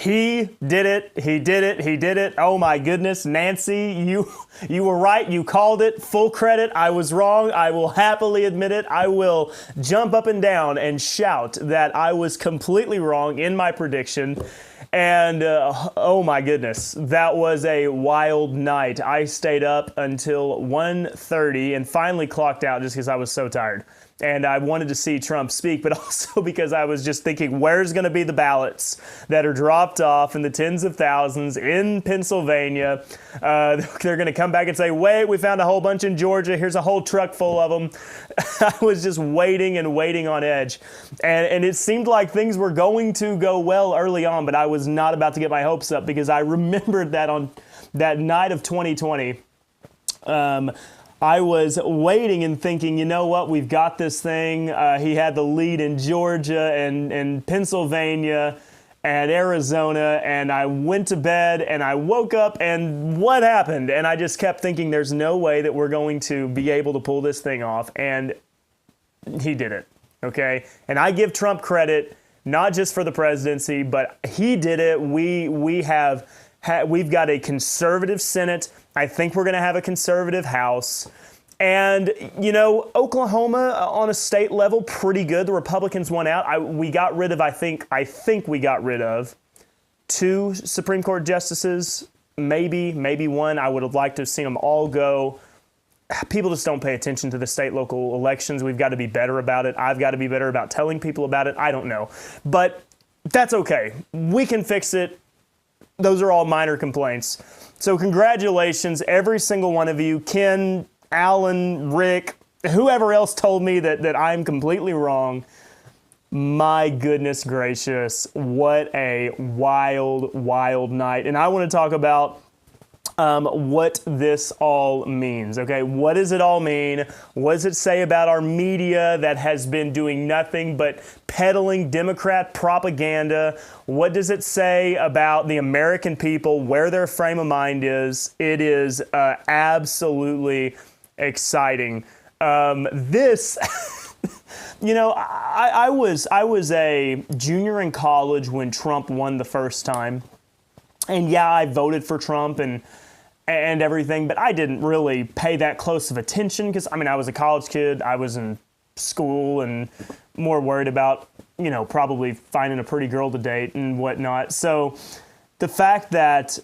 He did it. He did it. He did it. Oh my goodness, Nancy, you were right. You called it. Full credit. I was wrong. I will happily admit it. I will jump up and down and shout that I was completely wrong in my prediction. And oh my goodness, that was a wild night. I stayed up until 1:30 and finally clocked out just because I was so tired. And I wanted to see Trump speak, but also because I was just thinking, where's going to be the ballots that are dropped off in the tens of thousands in Pennsylvania? They're going to come back and say, wait, we found a whole bunch in Georgia. Here's a whole truck full of them. I was just waiting and waiting on edge. And it seemed like things were going to go well early on, but I was not about to get my hopes up because I remembered that on that night of 2020, I was waiting and thinking, you know what, we've got this thing. He had the lead in Georgia and Pennsylvania and Arizona, and I went to bed and I woke up and what happened? And I just kept thinking there's no way that we're going to be able to pull this thing off, and he did it, okay? And I give Trump credit, not just for the presidency, but he did it. We've got a conservative Senate. I think we're going to have a conservative House. And, you know, Oklahoma on a state level, pretty good. The Republicans won out. We got rid of, I think we got rid of 2 Supreme Court justices, maybe one. I would have liked to have seen them all go. People just don't pay attention to the state, local elections. We've got to be better about it. I've got to be better about telling people about it. I don't know. But that's okay. We can fix it. Those are all minor complaints. So congratulations, every single one of you. Ken, Alan, Rick, whoever else told me that I'm completely wrong. My goodness gracious, what a wild, wild night. And I want to talk about what this all means, okay? What does it all mean? What does it say about our media that has been doing nothing but peddling Democrat propaganda? What does it say about the American people, where their frame of mind is? It is absolutely exciting. This, you know, I was a junior in college when Trump won the first time. And yeah, I voted for Trump and everything, but I didn't really pay that close of attention because, I mean, I was a college kid. I was in school and more worried about, you know, probably finding a pretty girl to date and whatnot. So the fact that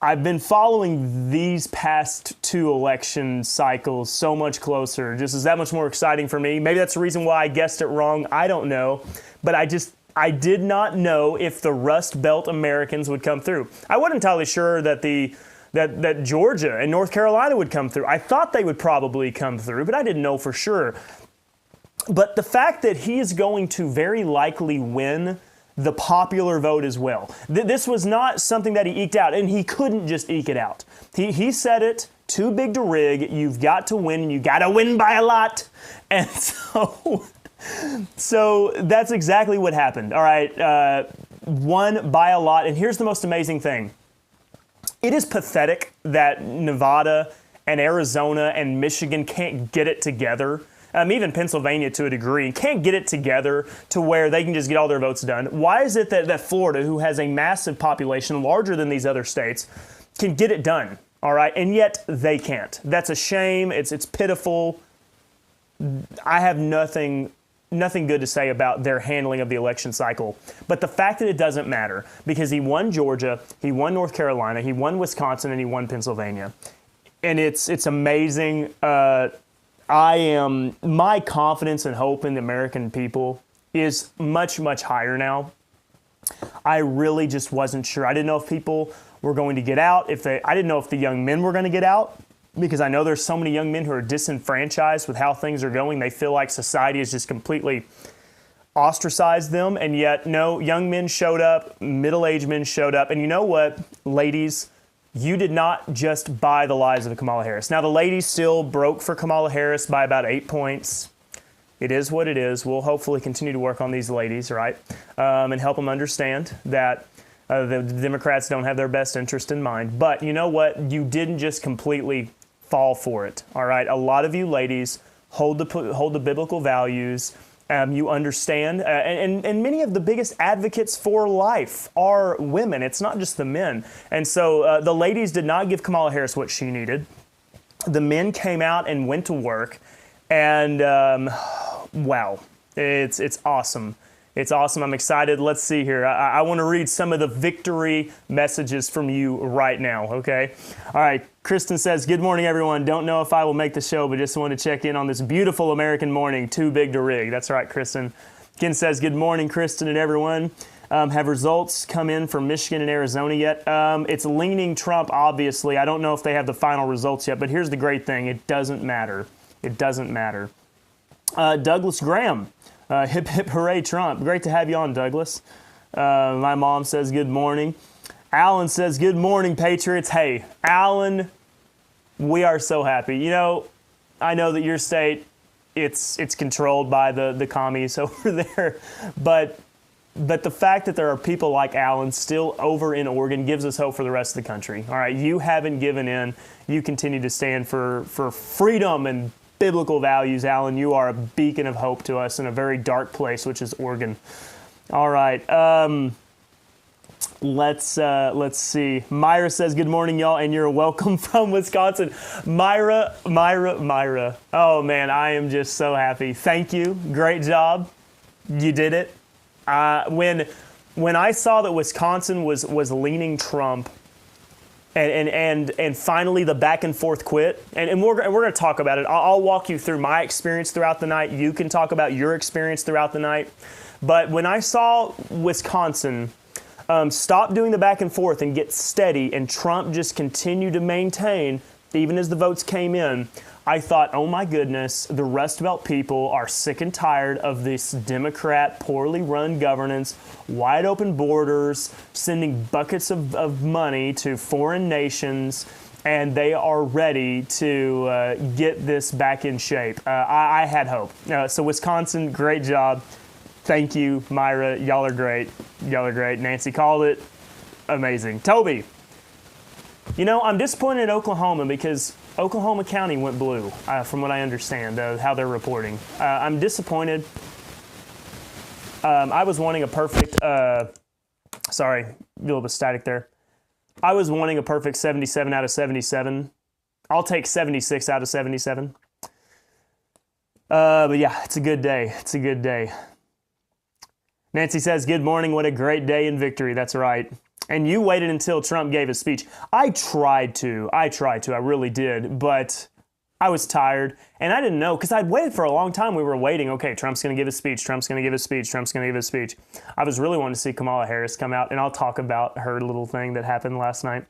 I've been following these past 2 election cycles so much closer just is that much more exciting for me. Maybe that's the reason why I guessed it wrong. I don't know. But I did not know if the Rust Belt Americans would come through. I wasn't entirely sure that that Georgia and North Carolina would come through. I thought they would probably come through, but I didn't know for sure. But the fact that he is going to very likely win the popular vote as well. This was not something that he eked out, and he couldn't just eke it out. He said it, too big to rig. You've got to win, and you got to win by a lot. And so that's exactly what happened. All right, won by a lot. And here's the most amazing thing. It is pathetic that Nevada and Arizona and Michigan can't get it together. Even Pennsylvania to a degree can't get it together to where they can just get all their votes done. Why is it that Florida, who has a massive population larger than these other states, can get it done? All right, and yet they can't. That's a shame. It's pitiful. I have nothing good to say about their handling of the election cycle. But the fact that it doesn't matter, because he won Georgia, he won North Carolina, he won Wisconsin, and he won Pennsylvania. And it's amazing. My confidence and hope in the American people is much, much higher now. I really just wasn't sure. I didn't know if people were going to get out. I didn't know if the young men were going to get out, because I know there's so many young men who are disenfranchised with how things are going. They feel like society has just completely ostracized them. And yet, no, young men showed up, middle-aged men showed up. And you know what, ladies? You did not just buy the lies of Kamala Harris. Now, the ladies still broke for Kamala Harris by about 8 points. It is what it is. We'll hopefully continue to work on these ladies, right? And help them understand that the Democrats don't have their best interest in mind. But you know what? You didn't just completely fall for it, all right? A lot of you ladies hold the biblical values You understand, and many of the biggest advocates for life are women. It's not just the men. And so the ladies did not give Kamala Harris what she needed. The men came out and went to work, and wow, it's awesome. It's awesome. I'm excited. Let's see here. I want to read some of the victory messages from you right now, okay? All right. Kristen says, good morning, everyone. Don't know if I will make the show, but just want to check in on this beautiful American morning. Too big to rig. That's right, Kristen. Ken says, good morning, Kristen and everyone. Have results come in from Michigan and Arizona yet? It's leaning Trump, obviously. I don't know if they have the final results yet, but here's the great thing. It doesn't matter. It doesn't matter. Douglas Graham. Hip, hip, hooray, Trump. Great to have you on, Douglas. My mom says good morning. Alan says good morning, Patriots. Hey, Alan, we are so happy. You know, I know that your state, it's controlled by the commies over there, but the fact that there are people like Alan still over in Oregon gives us hope for the rest of the country. All right, you haven't given in. You continue to stand for freedom and biblical values, Alan. You are a beacon of hope to us in a very dark place, which is Oregon. All right. Let's see. Myra says, good morning, y'all, and you're welcome from Wisconsin. Myra. Oh, man, I am just so happy. Thank you. Great job. You did it. When I saw that Wisconsin was leaning Trump, and finally the back and forth quit, and we're going to talk about it. I'll walk you through my experience throughout the night. You can talk about your experience throughout the night. But when I saw Wisconsin stop doing the back and forth and get steady, and Trump just continue to maintain, even as the votes came in, I thought, oh my goodness, the Rust Belt people are sick and tired of this Democrat poorly run governance, wide open borders, sending buckets of money to foreign nations, and they are ready to get this back in shape. I had hope. So Wisconsin, great job. Thank you, Myra. Y'all are great. Y'all are great. Nancy called it. Amazing. Toby, you know, I'm disappointed in Oklahoma because Oklahoma County went blue, from what I understand, how they're reporting. I'm disappointed. I was wanting a perfect, sorry, a little bit static there. I was wanting a perfect 77 out of 77. I'll take 76 out of 77. But yeah, it's a good day. It's a good day. Nancy says, good morning. What a great day in victory. That's right. And you waited until Trump gave his speech. I tried to. I really did. But I was tired. And I didn't know, because I'd waited for a long time. We were waiting. Okay, Trump's going to give his speech. Trump's going to give his speech. Trump's going to give his speech. I was really wanting to see Kamala Harris come out. And I'll talk about her little thing that happened last night.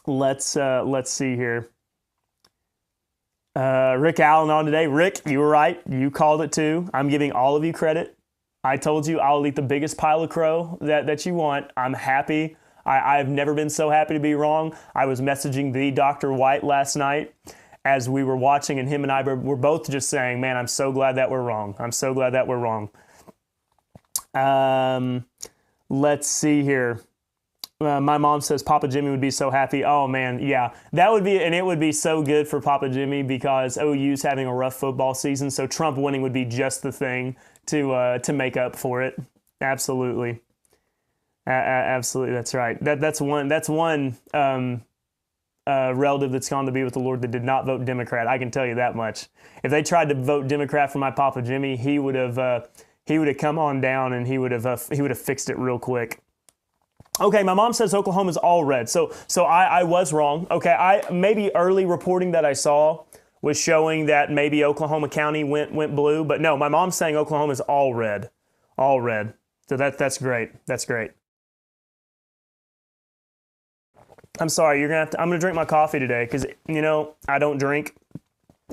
Let's see here. Rick Allen on today. Rick, you were right. You called it too. I'm giving all of you credit. I told you I'll eat the biggest pile of crow that you want. I'm happy. I've never been so happy to be wrong. I was messaging the Dr. White last night as we were watching, and him and I were both just saying, man, I'm so glad that we're wrong. I'm so glad that we're wrong. Let's see here. My mom says Papa Jimmy would be so happy. Oh, man, yeah. That would be, and it would be so good for Papa Jimmy because OU's having a rough football season, so Trump winning would be just the thing to make up for it. Absolutely. Absolutely, that's right. That's one relative that's gone to be with the Lord that did not vote Democrat. I can tell you that much. If they tried to vote Democrat for my Papa Jimmy, he would have come on down and he would have fixed it real quick. Okay, my mom says Oklahoma's all red. So I was wrong. Okay, maybe early reporting that I saw was showing that maybe Oklahoma County went blue, but no, my mom's saying Oklahoma's all red. All red. So that's great. That's great. I'm sorry, I'm gonna drink my coffee today because, you know, I don't drink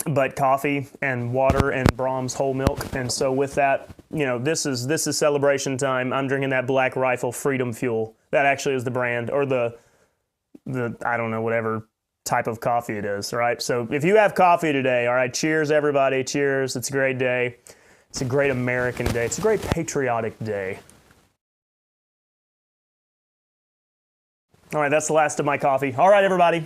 but coffee and water and Brahms whole milk. And so with that, you know, this is celebration time. I'm drinking that Black Rifle Freedom Fuel. That actually is the brand, or the I don't know, whatever type of coffee it is, all right? So if you have coffee today, all right, cheers, everybody. Cheers. It's a great day. It's a great American day. It's a great patriotic day. All right, that's the last of my coffee. All right, everybody.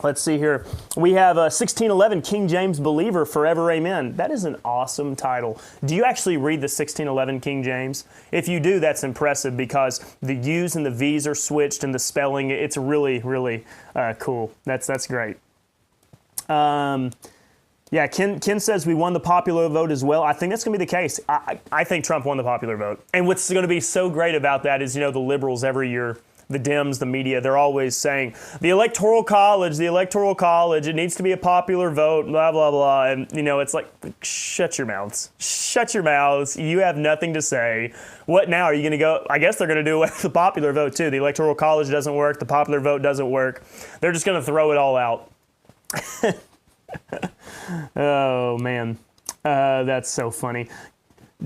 Let's see here. We have 1611, King James Believer, Forever Amen. That is an awesome title. Do you actually read the 1611 King James? If you do, that's impressive because the U's and the V's are switched and the spelling, it's really, really cool. That's great. Yeah, Ken says we won the popular vote as well. I think that's going to be the case. I think Trump won the popular vote. And what's going to be so great about that is, the liberals every year, the Dems, the media, they're always saying, the Electoral College, it needs to be a popular vote, blah, blah, blah. And, it's like, shut your mouths. Shut your mouths. You have nothing to say. What now? Are you going to go? I guess they're going to do away with the popular vote, too. The Electoral College doesn't work. The popular vote doesn't work. They're just going to throw it all out. Oh, man. That's so funny.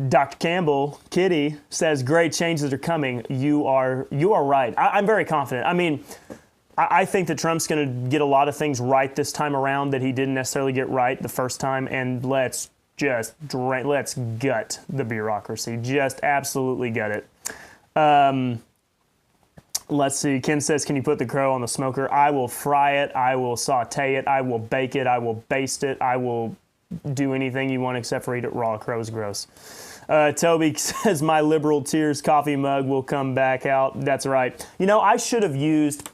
Dr. Campbell, Kitty, says great changes are coming. You are right. I'm very confident. I mean, I think that Trump's going to get a lot of things right this time around that he didn't necessarily get right the first time. And let's gut the bureaucracy. Just absolutely gut it. Let's see. Ken says, can you put the crow on the smoker? I will fry it. I will saute it. I will bake it. I will baste it. I will do anything you want except for eat it raw. Crow's gross. Toby says, my liberal tears coffee mug will come back out. That's right. I should have used,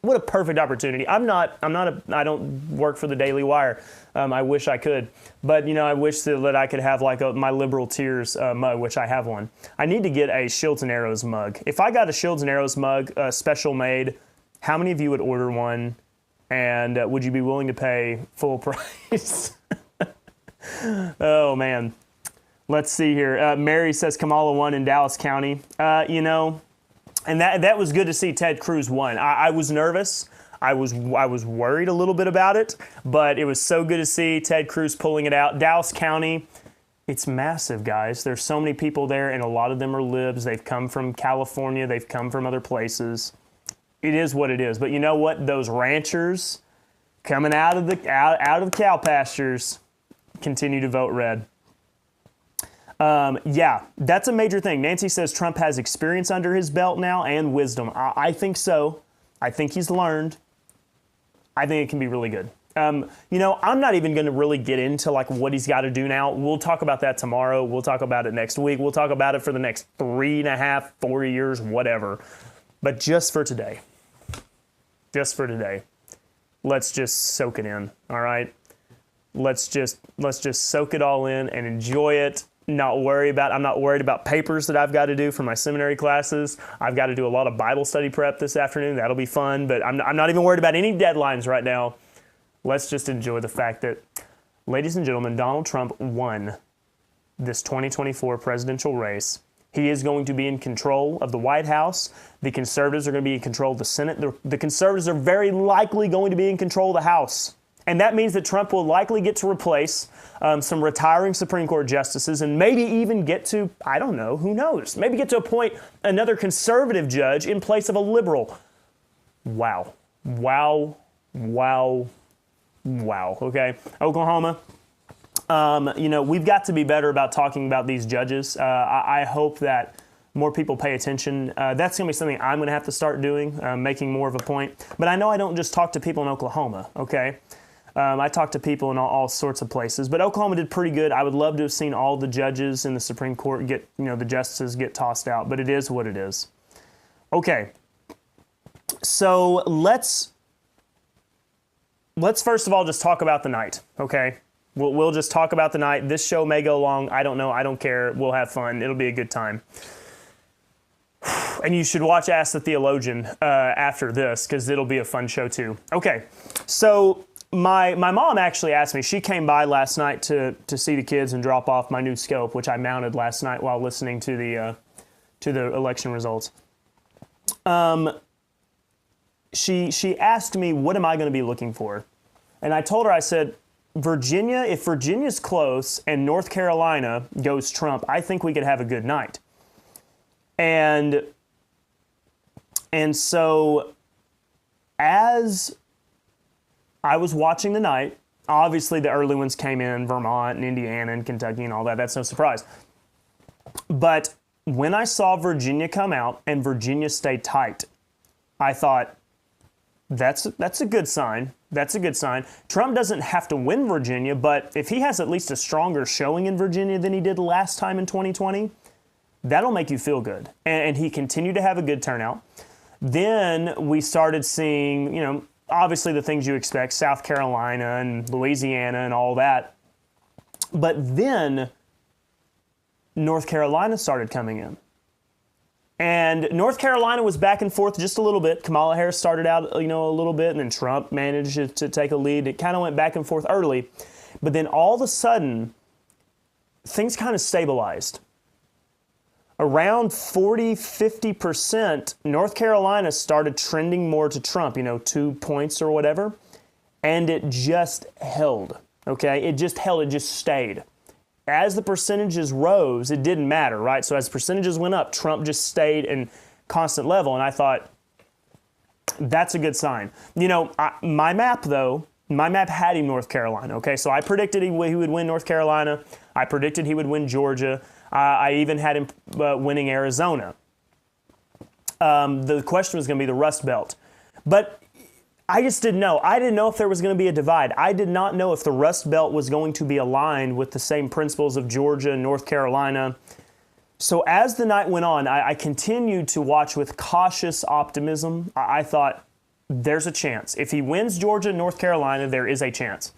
what a perfect opportunity. I don't work for the Daily Wire. I wish I could. But, I wish that I could have like my liberal tears mug, which I have one. I need to get a Shields and Arrows mug. If I got a Shields and Arrows mug, special made, how many of you would order one? And would you be willing to pay full price? Oh, man. Let's see here. Mary says Kamala won in Dallas County. And that was good to see Ted Cruz won. I was nervous. I was worried a little bit about it, but it was so good to see Ted Cruz pulling it out. Dallas County, it's massive, guys. There's so many people there, and a lot of them are libs. They've come from California. They've come from other places. It is what it is. But you know what? Those ranchers coming out of the cow pastures continue to vote red. Yeah, that's a major thing. Nancy says Trump has experience under his belt now and wisdom. I think so. I think he's learned. I think it can be really good. I'm not even going to really get into like what he's got to do now. We'll talk about that tomorrow. We'll talk about it next week. We'll talk about it for the next 3.5, 4 years, whatever. But just for today, let's just soak it in. All right. Let's just soak it all in and enjoy it. I'm not worried about papers that I've got to do for my seminary classes. I've got to do a lot of Bible study prep this afternoon. That'll be fun, but I'm not even worried about any deadlines right now. Let's just enjoy the fact that, ladies and gentlemen, Donald Trump won this 2024 presidential race. He is going to be in control of the White House. The conservatives are going to be in control of the Senate. The conservatives are very likely going to be in control of the House. And that means that Trump will likely get to replace some retiring Supreme Court justices and maybe even get to, I don't know, who knows, maybe get to appoint another conservative judge in place of a liberal. Wow. Okay. Oklahoma. We've got to be better about talking about these judges. I hope that more people pay attention. That's going to be something I'm going to have to start doing, making more of a point. But I know I don't just talk to people in Oklahoma, okay? I talk to people in all sorts of places. But Oklahoma did pretty good. I would love to have seen all the judges in the Supreme Court the justices get tossed out. But it is what it is. Okay. So let's first of all just talk about the night, okay? We'll just talk about the night. This show may go long. I don't know. I don't care. We'll have fun. It'll be a good time. And you should watch Ask the Theologian after this because it'll be a fun show too. Okay, so my mom actually asked me. She came by last night to see the kids and drop off my new scope, which I mounted last night while listening to the election results. She asked me, what am I going to be looking for? And I told her, I said, Virginia, if Virginia's close and North Carolina goes Trump, I think we could have a good night. And so as I was watching the night, obviously the early ones came in, Vermont and Indiana and Kentucky and all that. That's no surprise. But when I saw Virginia come out and Virginia stay tight, I thought, That's a good sign. That's a good sign. Trump doesn't have to win Virginia, but if he has at least a stronger showing in Virginia than he did last time in 2020, that'll make you feel good. And he continued to have a good turnout. Then we started seeing, obviously the things you expect, South Carolina and Louisiana and all that. But then North Carolina started coming in. And North Carolina was back and forth just a little bit. Kamala Harris started out, a little bit, and then Trump managed to take a lead. It kind of went back and forth early. But then all of a sudden, things kind of stabilized. Around 40-50%, North Carolina started trending more to Trump, 2 points or whatever. And it just held, okay? It just held. It just stayed. As the percentages rose, it didn't matter, right? So as percentages went up, Trump just stayed in constant level. And I thought, that's a good sign. My map had him North Carolina, okay? So I predicted he would win North Carolina. I predicted he would win Georgia. I even had him winning Arizona. The question was going to be the Rust Belt. But I just didn't know. I didn't know if there was going to be a divide. I did not know if the Rust Belt was going to be aligned with the same principles of Georgia and North Carolina. So as the night went on, I continued to watch with cautious optimism. I thought, there's a chance. If he wins Georgia and North Carolina, there is a chance.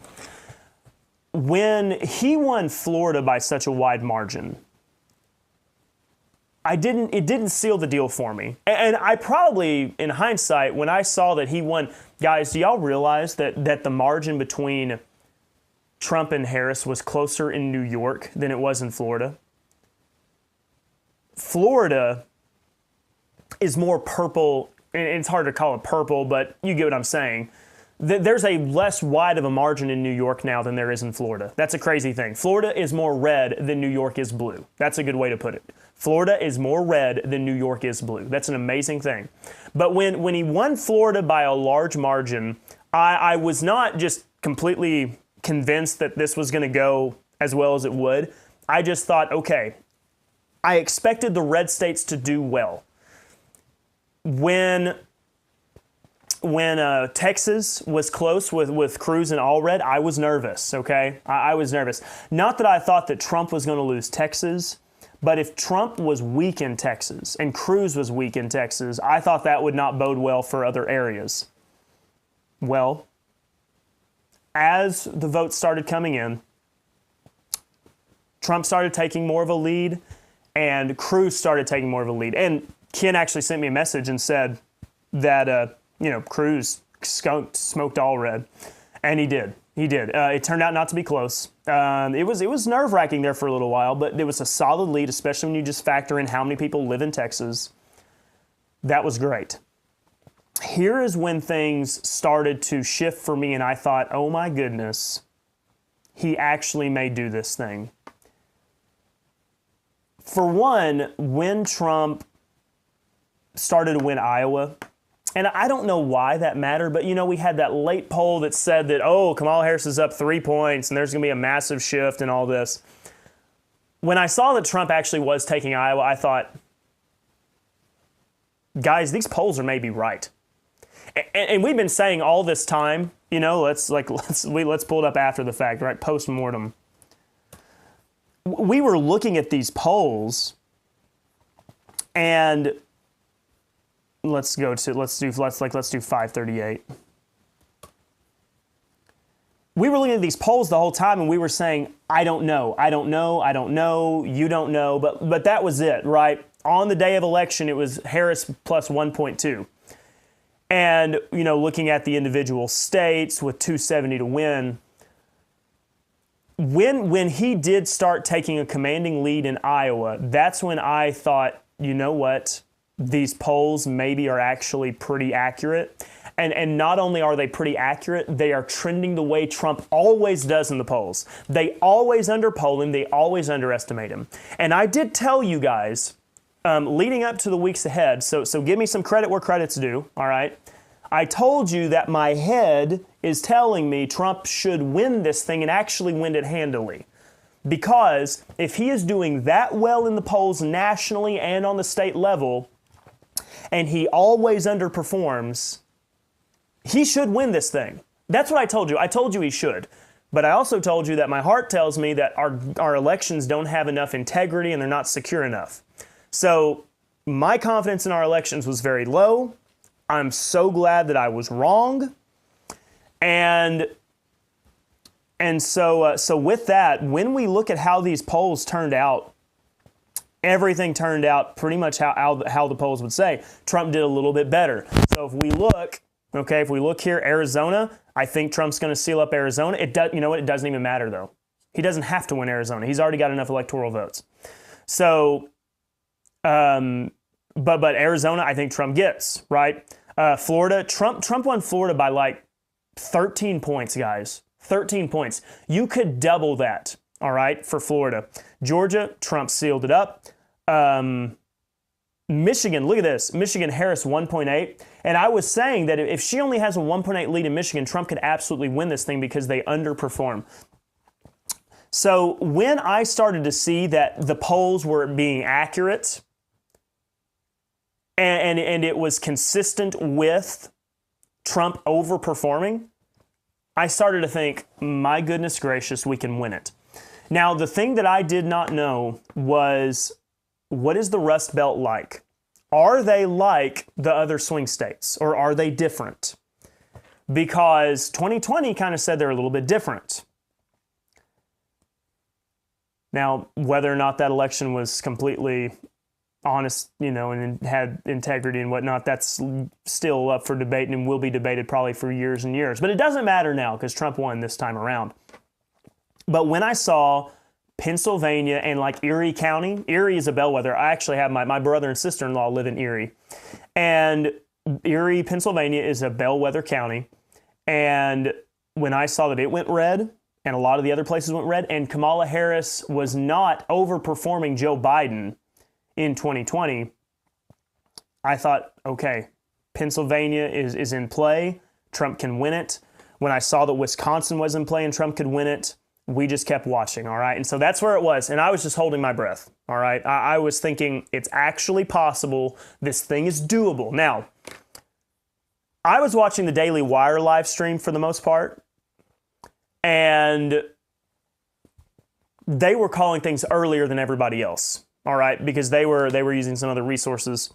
When he won Florida by such a wide margin, it didn't seal the deal for me. And I probably, in hindsight, when I saw that he won, guys, do y'all realize that the margin between Trump and Harris was closer in New York than it was in Florida? Florida is more purple, and it's hard to call it purple, but you get what I'm saying. There's a less wide of a margin in New York now than there is in Florida. That's a crazy thing. Florida is more red than New York is blue. That's a good way to put it. Florida is more red than New York is blue. That's an amazing thing. But when he won Florida by a large margin, I was not just completely convinced that this was going to go as well as it would. I just thought, okay, I expected the red states to do well. When Texas was close with Cruz and Allred, I was nervous, okay? I was nervous. Not that I thought that Trump was going to lose Texas, but if Trump was weak in Texas and Cruz was weak in Texas, I thought that would not bode well for other areas. Well, as the votes started coming in, Trump started taking more of a lead, and Cruz started taking more of a lead. And Ken actually sent me a message and said that, Cruz smoked Allred. And he did. He did. It turned out not to be close. It was nerve-wracking there for a little while, but it was a solid lead, especially when you just factor in how many people live in Texas. That was great. Here is when things started to shift for me, and I thought, oh my goodness, he actually may do this thing. For one, when Trump started to win Iowa, and I don't know why that mattered, but, we had that late poll that said that, Kamala Harris is up 3 points and there's going to be a massive shift and all this. When I saw that Trump actually was taking Iowa, I thought, guys, these polls are maybe right. And we've been saying all this time, let's pull it up after the fact, right? Post-mortem. We were looking at these polls, and let's do 538. We were looking at these polls the whole time, and we were saying, I don't know, you don't know, but that was it, right? On the day of election, it was Harris plus 1.2. And, looking at the individual states with 270 to win, when he did start taking a commanding lead in Iowa, that's when I thought, you know what? These polls maybe are actually pretty accurate. And not only are they pretty accurate, they are trending the way Trump always does in the polls. They always underpoll him. They always underestimate him. And I did tell you guys, leading up to the weeks ahead, so give me some credit where credit's due, all right? I told you that my head is telling me Trump should win this thing and actually win it handily. Because if he is doing that well in the polls nationally and on the state level, and he always underperforms, he should win this thing. That's what I told you. I told you he should. But I also told you that my heart tells me that our elections don't have enough integrity and they're not secure enough. So my confidence in our elections was very low. I'm so glad that I was wrong. And so with that, when we look at how these polls turned out, everything turned out pretty much how the polls would say. Trump did a little bit better. So if we look here, Arizona, I think Trump's going to seal up Arizona. You know what? It doesn't even matter though. He doesn't have to win Arizona. He's already got enough electoral votes. So, but Arizona, I think Trump gets, right? Florida, Trump won Florida by like 13 points, guys. 13 points. You could double that, all right, for Florida. Georgia, Trump sealed it up. Michigan, look at this. Michigan, Harris 1.8. And I was saying that if she only has a 1.8 lead in Michigan, Trump could absolutely win this thing because they underperform. So when I started to see that the polls were being accurate and it was consistent with Trump overperforming, I started to think, my goodness gracious, we can win it. Now, the thing that I did not know was, what is the Rust Belt like? Are they like the other swing states, or are they different? Because 2020 kind of said they're a little bit different. Now, whether or not that election was completely honest, and had integrity and whatnot, that's still up for debate and will be debated probably for years and years. But it doesn't matter now because Trump won this time around. But when I saw Pennsylvania and like Erie County, Erie is a bellwether. I actually have my brother and sister-in-law live in Erie. And Erie, Pennsylvania is a bellwether county. And when I saw that it went red and a lot of the other places went red and Kamala Harris was not overperforming Joe Biden in 2020, I thought, okay, Pennsylvania is in play. Trump can win it. When I saw that Wisconsin was in play and Trump could win it, we just kept watching, all right? And so that's where it was. And I was just holding my breath, all right? I was thinking it's actually possible. This thing is doable. Now, I was watching the Daily Wire live stream for the most part, and they were calling things earlier than everybody else, all right? Because they were using some other resources.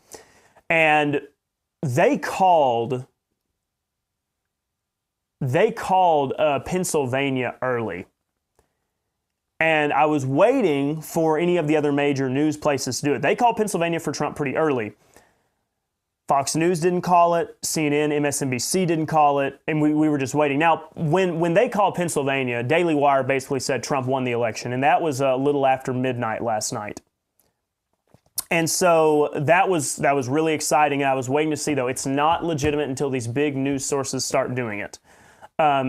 And they called Pennsylvania early. And I was waiting for any of the other major news places to do it. They called Pennsylvania for Trump pretty early. Fox News didn't call it. CNN, MSNBC didn't call it. And we were just waiting. Now, when they called Pennsylvania, Daily Wire basically said Trump won the election. And that was a little after midnight last night. And so that was really exciting. I was waiting to see, though. It's not legitimate until these big news sources start doing it.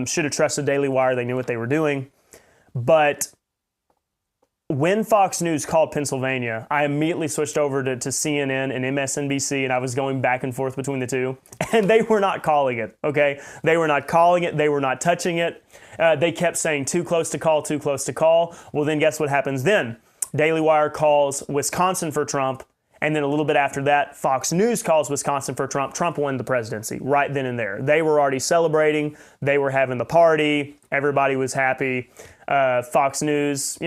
Should have trusted Daily Wire. They knew what they were doing. But when Fox News called Pennsylvania, I immediately switched over to CNN and MSNBC, and I was going back and forth between the two. And they were not calling it, okay? They were not calling it. They were not touching it. They kept saying, too close to call, too close to call. Well, then guess what happens then? Daily Wire calls Wisconsin for Trump, and then a little bit after that, Fox News calls Wisconsin for Trump. Trump won the presidency right then and there. They were already celebrating. They were having the party. Everybody was happy. Fox News,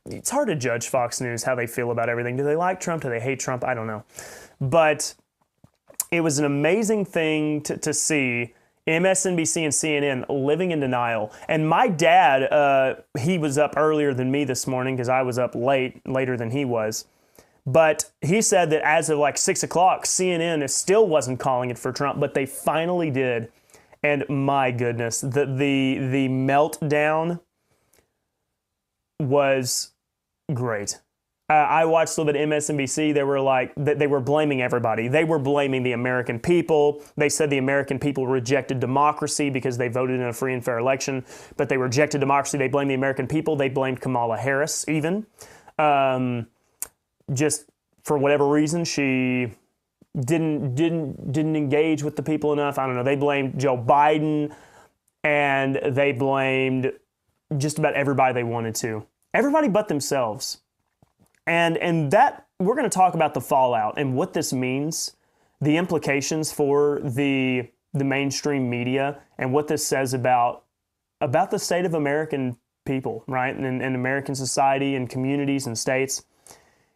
it's hard to judge Fox News, how they feel about everything. Do they like Trump? Do they hate Trump? I don't know. But it was an amazing thing to see MSNBC and CNN living in denial. And my dad, he was up earlier than me this morning because I was up later than he was. But he said that as of like 6 o'clock, CNN still wasn't calling it for Trump, but they finally did. And my goodness, the meltdown was great. I watched a little bit of MSNBC. They were blaming everybody. They were blaming the American people. They said the American people rejected democracy because they voted in a free and fair election, but they rejected democracy. They blamed the American people. They blamed Kamala Harris even. Just for whatever reason, she didn't engage with the people enough. I don't know. They blamed Joe Biden, and they blamed just about everybody they wanted to. Everybody but themselves. And that, we're going to talk about the fallout and what this means, the implications for the the mainstream media and what this says about the state of American people, right? And American society and communities and states.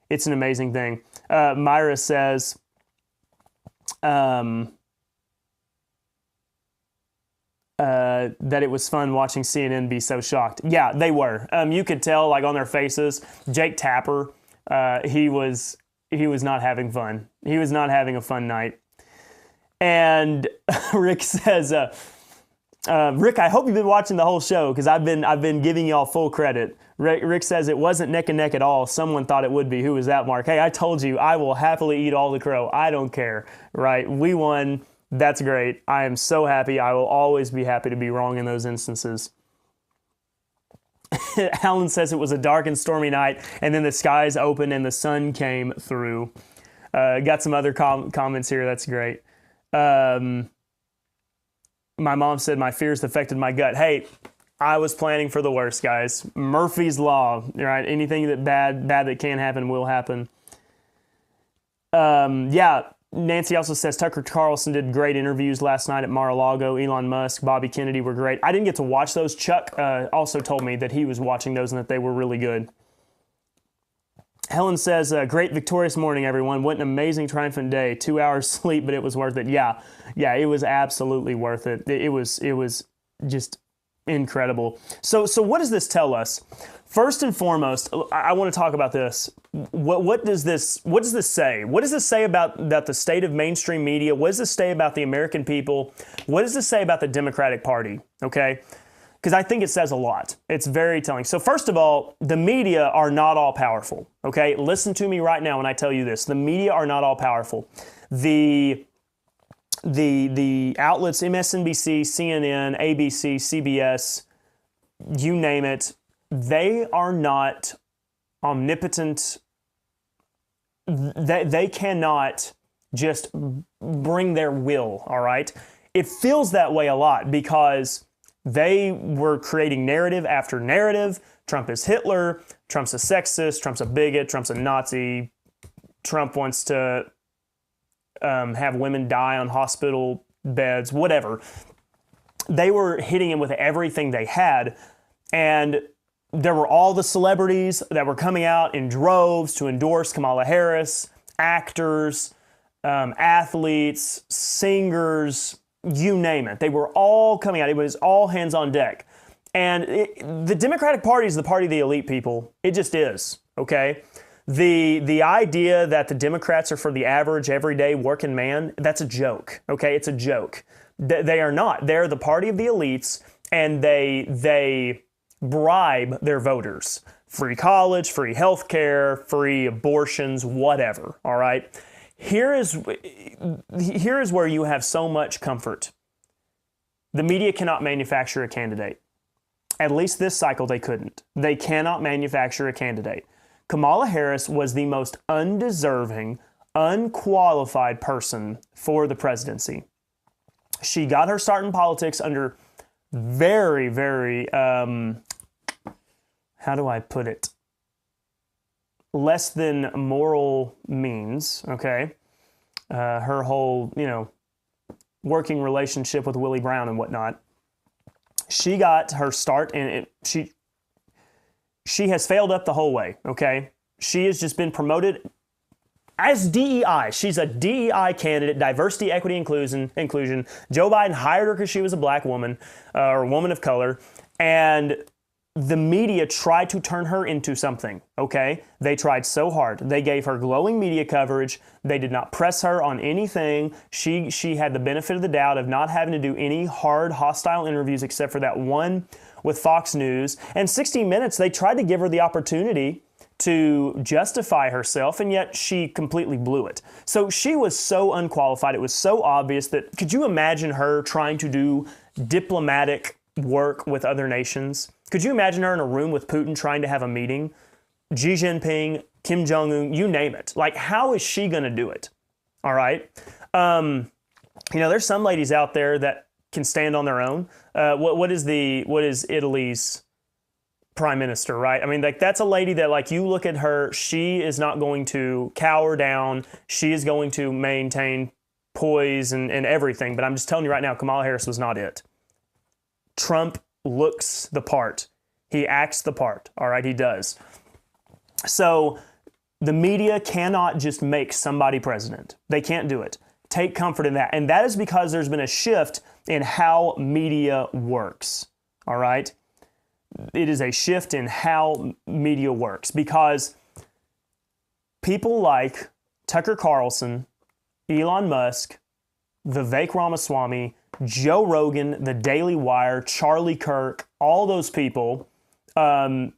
It's an amazing thing. Myra says, that it was fun watching CNN be so shocked. Yeah, they were. You could tell, like, on their faces. Jake Tapper, he was not having fun. He was not having a fun night. And Rick says, Rick, I hope you've been watching the whole show because I've been giving y'all full credit. Rick says it wasn't neck and neck at all. Someone thought it would be. Who was that, Mark? Hey, I told you I will happily eat all the crow. I don't care, right? We won. That's great. I am so happy. I will always be happy to be wrong in those instances. Alan says it was a dark and stormy night, and then the skies opened and the sun came through. Got some other comments here. That's great. My mom said my fears affected my gut. Hey, I was planning for the worst, guys. Murphy's Law, right? Anything that bad that can happen will happen. Yeah. Nancy also says Tucker Carlson did great interviews last night at Mar-a-Lago. Elon Musk, Bobby Kennedy were great. I didn't get to watch those. Chuck also told me that he was watching those and that they were really good. Helen says, great victorious morning, everyone. What an amazing triumphant day. 2 hours sleep, but it was worth it. Yeah, it was absolutely worth it. It was just incredible. So what does this tell us? First and foremost, I want to talk about this. What does this say? What does this say about the state of mainstream media? What does this say about the American people? What does this say about the Democratic Party? Okay? Because I think it says a lot. It's very telling. So first of all, the media are not all powerful. Okay? Listen to me right now when I tell you this. The media are not all powerful. The outlets, MSNBC, CNN, ABC, CBS, you name it, they are not omnipotent. They cannot just bring their will, all right? It feels that way a lot because they were creating narrative after narrative. Trump is Hitler. Trump's a sexist. Trump's a bigot. Trump's a Nazi. Trump wants to have women die on hospital beds, whatever. They were hitting him with everything they had, and there were all the celebrities that were coming out in droves to endorse Kamala Harris, actors, athletes, singers, you name it. They were all coming out. It was all hands on deck. And the Democratic Party is the party of the elite people. It just is, okay? The idea that the Democrats are for the average, everyday working man, that's a joke, okay? It's a joke. They are not. They're the party of the elites, and they bribe their voters. Free college, free health care, free abortions, whatever, all right? Here is where you have so much comfort. The media cannot manufacture a candidate. At least this cycle they couldn't. They cannot manufacture a candidate. Kamala Harris was the most undeserving, unqualified person for the presidency. She got her start in politics under very, very, how do I put it? Less than moral means, okay? Her whole, working relationship with Willie Brown and whatnot. She got her start, and she has failed up the whole way, okay? She has just been promoted as DEI. She's a DEI candidate, diversity, equity, inclusion. Joe Biden hired her because she was a black woman or a woman of color, and the media tried to turn her into something, okay? They tried so hard. They gave her glowing media coverage. They did not press her on anything. She had the benefit of the doubt of not having to do any hard, hostile interviews except for that one with Fox News. And 60 Minutes, they tried to give her the opportunity to justify herself, and yet she completely blew it. So she was so unqualified. It was so obvious that, could you imagine her trying to do diplomatic work with other nations? Could you imagine her in a room with Putin trying to have a meeting? Xi Jinping, Kim Jong-un, you name it. Like, how is she going to do it? All right. There's some ladies out there that can stand on their own. What is Italy's prime minister, right? I mean, like, that's a lady that, like, you look at her, she is not going to cower down. She is going to maintain poise and everything, but I'm just telling you right now, Kamala Harris was not it. Trump looks the part. He acts the part. All right, he does. So the media cannot just make somebody president. They can't do it. Take comfort in that. And that is because there's been a shift in how media works. All right? It is a shift in how media works because people like Tucker Carlson, Elon Musk, Vivek Ramaswamy, Joe Rogan, The Daily Wire, Charlie Kirk, all those people, and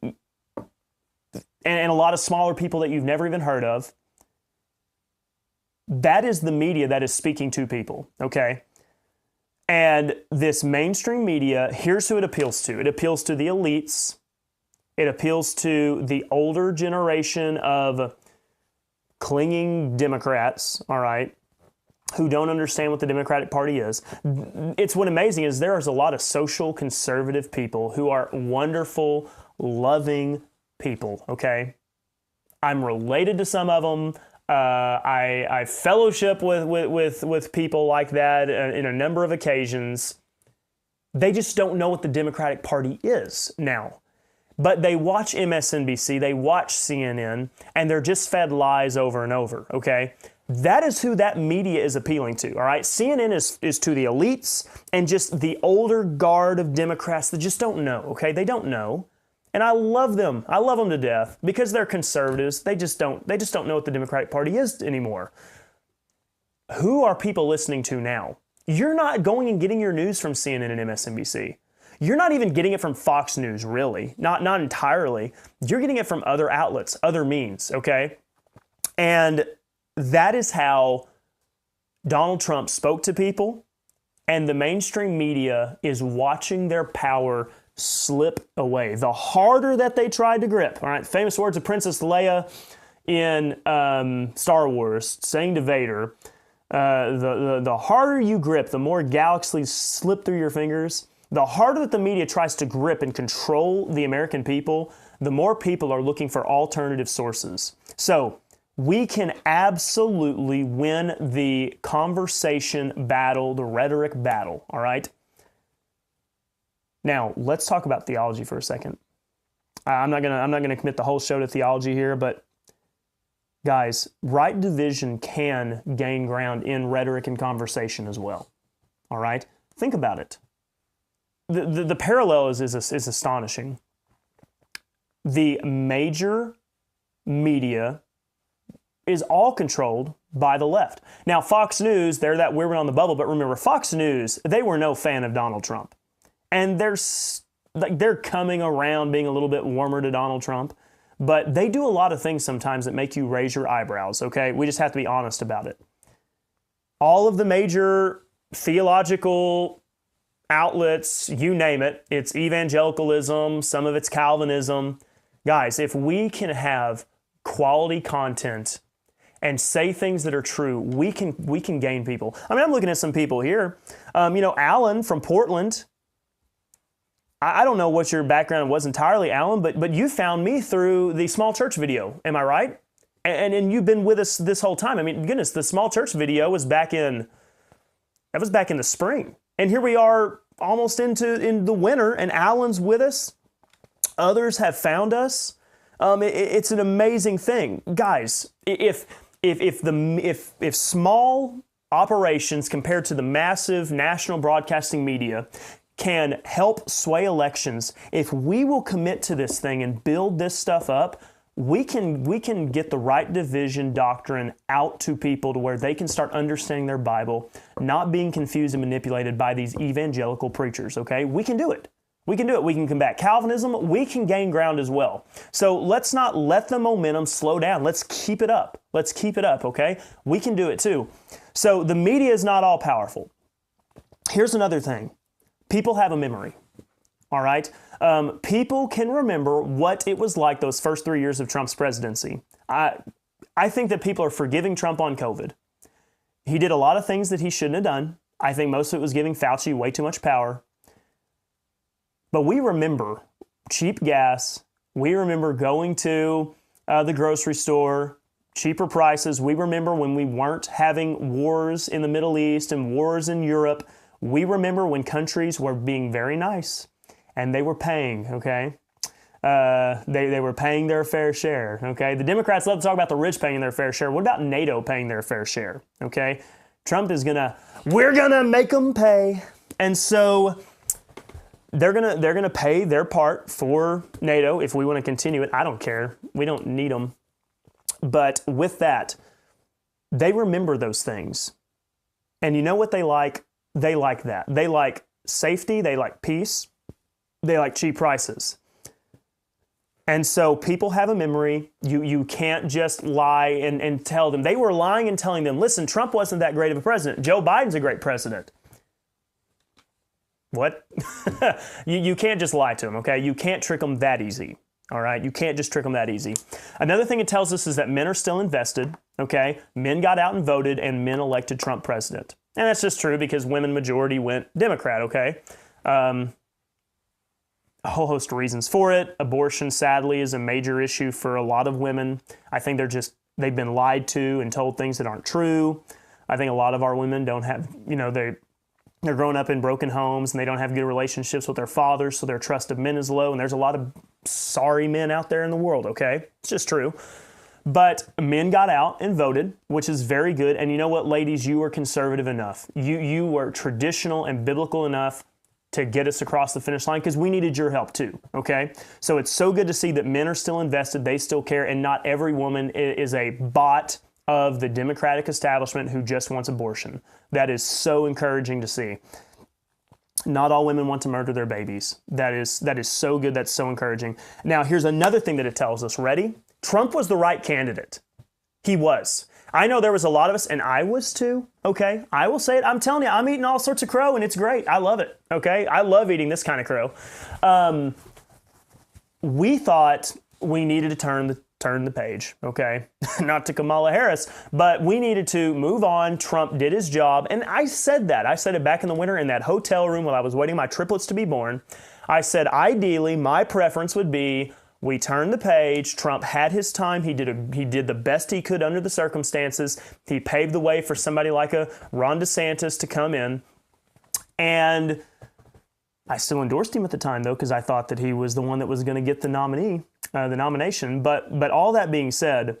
a lot of smaller people that you've never even heard of, that is the media that is speaking to people, okay? And this mainstream media, here's who it appeals to. It appeals to the elites. It appeals to the older generation of clinging Democrats, all right, who don't understand what the Democratic Party is. It's what's amazing is there is a lot of social conservative people who are wonderful, loving people, okay? I'm related to some of them. I fellowship with people like that in a number of occasions. They just don't know what the Democratic Party is now. But they watch MSNBC, they watch CNN, and they're just fed lies over and over, okay? That is who that media is appealing to, all right? CNN is to the elites and just the older guard of Democrats that just don't know, okay? They don't know. And I love them. I love them to death because they're conservatives. They just don't know what the Democratic Party is anymore. Who are people listening to now? You're not going and getting your news from CNN and MSNBC. You're not even getting it from Fox News, really. Not entirely. You're getting it from other outlets, other means, okay? And that is how Donald Trump spoke to people, and the mainstream media is watching their power slip away. The harder that they tried to grip, all right, famous words of Princess Leia in Star Wars, saying to Vader, the harder you grip, the more galaxies slip through your fingers. The harder that the media tries to grip and control the American people, the more people are looking for alternative sources. So we can absolutely win the conversation battle, the rhetoric battle, all right? Now, let's talk about theology for a second. I'm not gonna commit the whole show to theology here, but guys, right division can gain ground in rhetoric and conversation as well. All right? Think about it. The parallel is astonishing. The major media is all controlled by the left. Now, Fox News, they're that we're on the bubble, but remember, Fox News, they were no fan of Donald Trump. And they're coming around being a little bit warmer to Donald Trump, but they do a lot of things sometimes that make you raise your eyebrows, okay? We just have to be honest about it. All of the major theological outlets, you name it, it's evangelicalism, some of it's Calvinism. Guys, if we can have quality content and say things that are true, we can gain people. I mean, I'm looking at some people here. Alan from Portland. I don't know what your background was entirely, Alan, but you found me through the small church video. Am I right? And you've been with us this whole time. I mean, goodness, the small church video was back in the spring. And here we are almost in the winter, and Alan's with us. Others have found us. It's an amazing thing. Guys, if small operations compared to the massive national broadcasting media can help sway elections, if we will commit to this thing and build this stuff up, we can get the right division doctrine out to people to where they can start understanding their Bible, not being confused and manipulated by these evangelical preachers, okay? We can do it. We can do it. We can combat Calvinism. We can gain ground as well. So let's not let the momentum slow down. Let's keep it up. Let's keep it up, okay? We can do it too. So the media is not all powerful. Here's another thing. People have a memory, all right? People can remember what it was like those first 3 years of Trump's presidency. I think that people are forgiving Trump on COVID. He did a lot of things that he shouldn't have done. I think most of it was giving Fauci way too much power. But we remember cheap gas. We remember going to the grocery store, cheaper prices. We remember when we weren't having wars in the Middle East and wars in Europe. We remember when countries were being very nice and they were paying, okay? They were paying their fair share, okay? The Democrats love to talk about the rich paying their fair share. What about NATO paying their fair share, okay? Trump is we're gonna make them pay. And so they're gonna pay their part for NATO if we want to continue it. I don't care. We don't need them. But with that, they remember those things. And you know what they like? They like that. They like safety. They like peace. They like cheap prices. And so people have a memory. You can't just lie and tell them. They were lying and telling them, listen, Trump wasn't that great of a president. Joe Biden's a great president. What? You can't just lie to them, okay? You can't trick them that easy, all right? You can't just trick them that easy. Another thing it tells us is that men are still invested, okay? Men got out and voted, and men elected Trump president. And that's just true because women majority went Democrat, okay? A whole host of reasons for it. Abortion, sadly, is a major issue for a lot of women. I think they've been lied to and told things that aren't true. I think a lot of our women don't have, they're growing up in broken homes and they don't have good relationships with their fathers, so their trust of men is low. And there's a lot of sorry men out there in the world, okay? It's just true. But men got out and voted, which is very good. And you know what, ladies? You were conservative enough. You were traditional and biblical enough to get us across the finish line because we needed your help too, okay? So it's so good to see that men are still invested, they still care, and not every woman is a bot of the Democratic establishment who just wants abortion. That is so encouraging to see. Not all women want to murder their babies. That is so good. That's so encouraging. Now, here's another thing that it tells us. Ready? Trump was the right candidate. He was. I know there was a lot of us, and I was too, okay? I will say it. I'm telling you, I'm eating all sorts of crow, and it's great. I love it, okay? I love eating this kind of crow. We thought we needed to turn the page, okay? Not to Kamala Harris, but we needed to move on. Trump did his job, and I said that. I said it back in the winter in that hotel room while I was waiting my triplets to be born. I said, ideally, my preference would be we turned the page. Trump had his time. He did the best he could under the circumstances. He paved the way for somebody like a Ron DeSantis to come in. And I still endorsed him at the time, though, because I thought that he was the one that was going to get the nomination. But all that being said,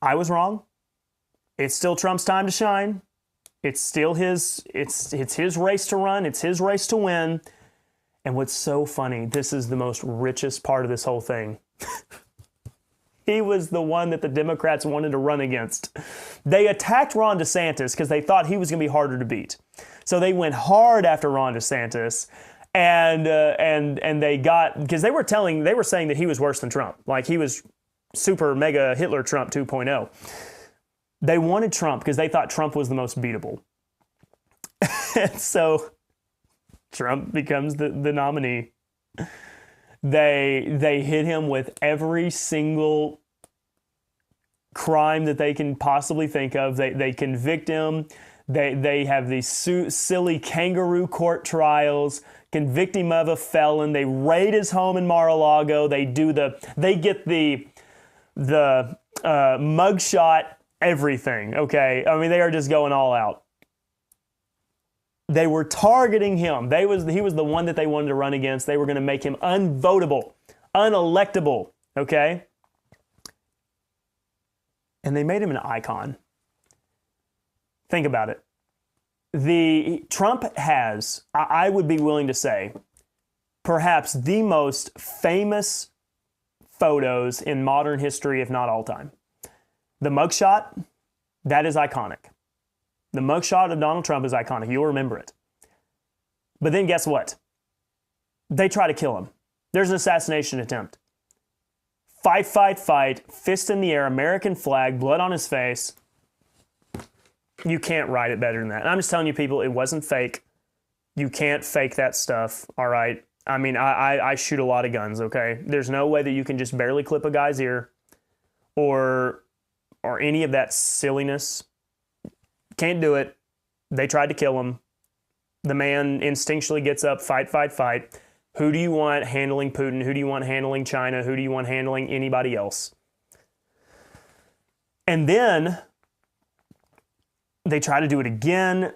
I was wrong. It's still Trump's time to shine. It's still his race to run. It's his race to win. And what's so funny, this is the most richest part of this whole thing. He was the one that the Democrats wanted to run against. They attacked Ron DeSantis because they thought he was going to be harder to beat. So they went hard after Ron DeSantis, and they got, because they were saying that he was worse than Trump, like he was super mega Hitler Trump 2.0. They wanted Trump because they thought Trump was the most beatable. And so Trump becomes the nominee. They hit him with every single crime that they can possibly think of. They convict him. They have these silly kangaroo court trials, convict him of a felon. They raid his home in Mar-a-Lago. They get the mugshot, everything. Okay, I mean they are just going all out. They were targeting him. He was the one that they wanted to run against. They were going to make him unvotable, unelectable, okay? And they made him an icon. Think about it. Trump has, I would be willing to say, perhaps the most famous photos in modern history, if not all time. The mugshot, that is iconic. The mugshot of Donald Trump is iconic. You'll remember it. But then guess what? They try to kill him. There's an assassination attempt. Fight, fist in the air, American flag, blood on his face. You can't write it better than that. And I'm just telling you, people, it wasn't fake. You can't fake that stuff, all right? I mean, I shoot a lot of guns, okay? There's no way that you can just barely clip a guy's ear or any of that silliness. Can't do it. They tried to kill him. The man instinctually gets up, fight. Who do you want handling Putin? Who do you want handling China? Who do you want handling anybody else? And then they try to do it again.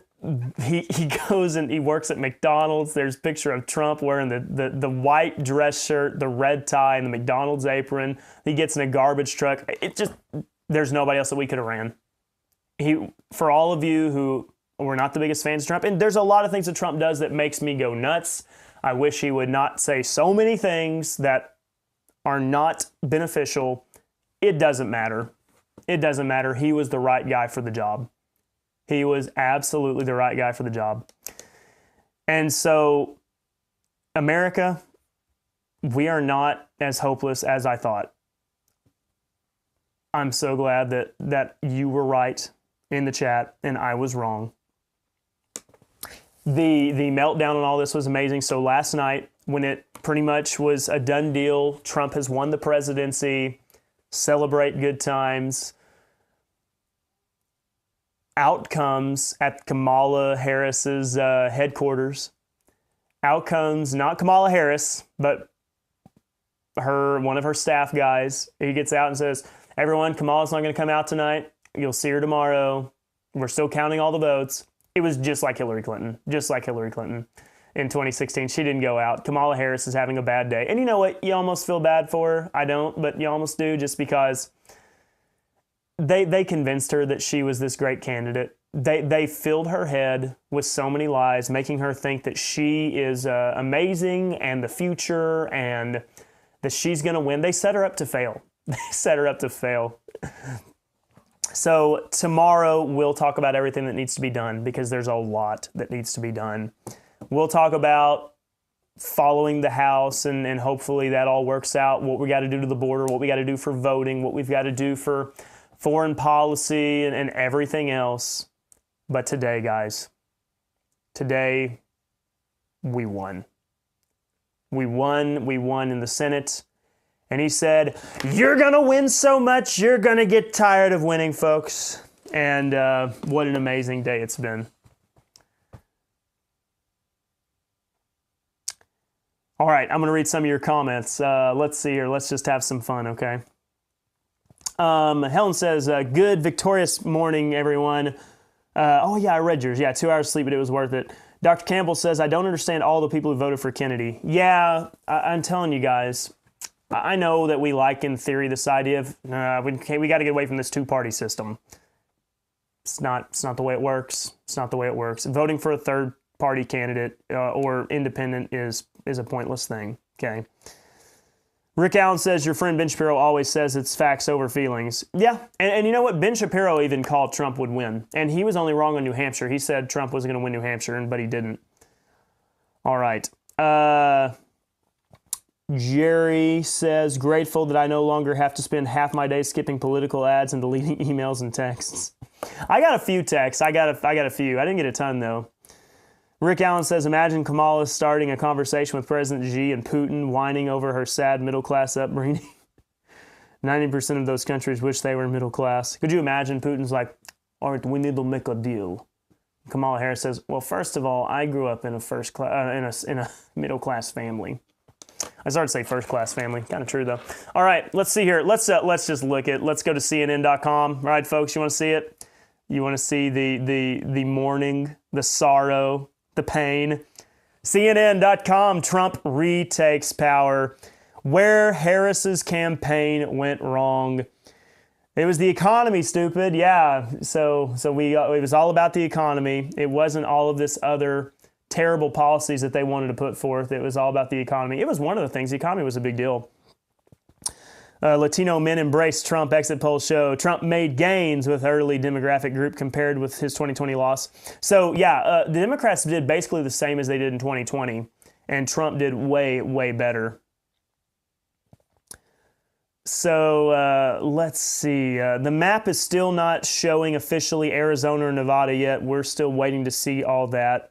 He goes and he works at McDonald's. There's a picture of Trump wearing the white dress shirt, the red tie, and the McDonald's apron. He gets in a garbage truck. There's nobody else that we could have ran. For all of you who were not the biggest fans of Trump, and there's a lot of things that Trump does that makes me go nuts. I wish he would not say so many things that are not beneficial. It doesn't matter. It doesn't matter. He was the right guy for the job. He was absolutely the right guy for the job. And so, America, we are not as hopeless as I thought. I'm so glad that you were right in the chat and I was wrong. The meltdown on all this was amazing. So last night, when it pretty much was a done deal, Trump has won the presidency, celebrate good times. Out comes at Kamala Harris's headquarters. Out comes not Kamala Harris, but one of her staff guys. He gets out and says, "Everyone, Kamala's not going to come out tonight. You'll see her tomorrow. We're still counting all the votes." It was just like Hillary Clinton in 2016. She didn't go out. Kamala Harris is having a bad day. And you know what? You almost feel bad for her. I don't, but you almost do, just because they convinced her that she was this great candidate. They filled her head with so many lies, making her think that she is amazing and the future and that she's going to win. They set her up to fail. So tomorrow we'll talk about everything that needs to be done, because there's a lot that needs to be done. We'll talk about following the House and hopefully that all works out, what we got to do to the border, what we got to do for voting, what we've got to do for foreign policy and everything else. But today, guys, today we won. We won in the Senate. And he said, "You're going to win so much, you're going to get tired of winning, folks." And what an amazing day it's been. All right, I'm going to read some of your comments. Let's see here. Let's just have some fun, okay? Helen says, "Good, victorious morning, everyone." Oh, yeah, I read yours. Yeah, 2 hours sleep, but it was worth it. Dr. Campbell says, "I don't understand all the people who voted for Kennedy." Yeah, I'm telling you guys, I know that we like, in theory, this idea of, we got to get away from this two-party system. It's not the way it works. It's not the way it works. Voting for a third-party candidate or independent is a pointless thing, okay? Rick Allen says, "Your friend Ben Shapiro always says it's facts over feelings." Yeah, and you know what? Ben Shapiro even called Trump would win, and he was only wrong on New Hampshire. He said Trump was going to win New Hampshire, but he didn't. All right. Jerry says, "Grateful that I no longer have to spend half my day skipping political ads and deleting emails and texts." I got a few texts. I got a few. I didn't get a ton, though. Rick Allen says, "Imagine Kamala starting a conversation with President Xi and Putin, whining over her sad middle-class upbringing." 90% of those countries wish they were middle class. Could you imagine Putin's like, "All right, we need to make a deal." Kamala Harris says, "Well, first of all, I grew up in a middle-class family." I started to say first-class family. Kind of true, though. All right, let's see here. Let's just look at. Let's go to CNN.com. All right, folks, you want to see it? You want to see the mourning, the sorrow, the pain. CNN.com, Trump retakes power. Where Harris's campaign went wrong. It was the economy, stupid. Yeah, so it was all about the economy. It wasn't all of this other terrible policies that they wanted to put forth. It was all about the economy. It was one of the things. The economy was a big deal. Latino men embraced Trump. Exit polls show Trump made gains with early demographic group compared with his 2020 loss. So, yeah, the Democrats did basically the same as they did in 2020, and Trump did way, way better. So, let's see. The map is still not showing officially Arizona or Nevada yet. We're still waiting to see all that.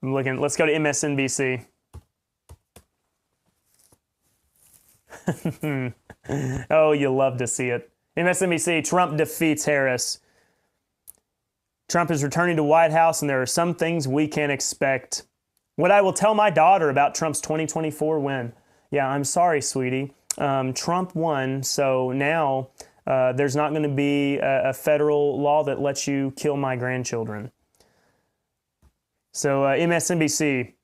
I'm looking. Let's go to MSNBC. Oh, you love to see it. MSNBC, Trump defeats Harris. Trump is returning to White House, and there are some things we can expect. What I will tell my daughter about Trump's 2024 win. Yeah, I'm sorry, sweetie. Trump won, so now there's not going to be a federal law that lets you kill my grandchildren. So MSNBC,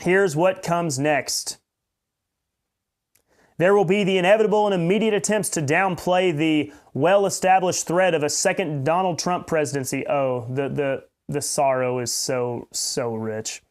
here's what comes next. There will be the inevitable and immediate attempts to downplay the well-established threat of a second Donald Trump presidency. Oh, the sorrow is so rich.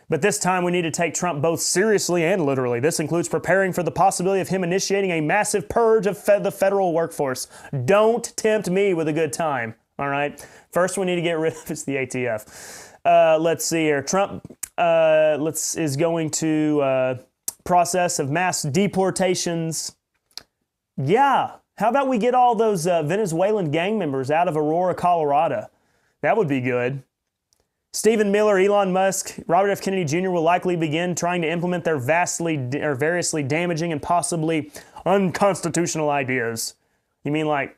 But this time we need to take Trump both seriously and literally. This includes preparing for the possibility of him initiating a massive purge of the federal workforce. Don't tempt me with a good time, all right? First we need to get rid of the ATF. Let's see here. Trump is going to process of mass deportations. Yeah, how about we get all those Venezuelan gang members out of Aurora, Colorado? That would be good. Stephen Miller, Elon Musk, Robert F. Kennedy Jr. will likely begin trying to implement their variously damaging and possibly unconstitutional ideas. You mean like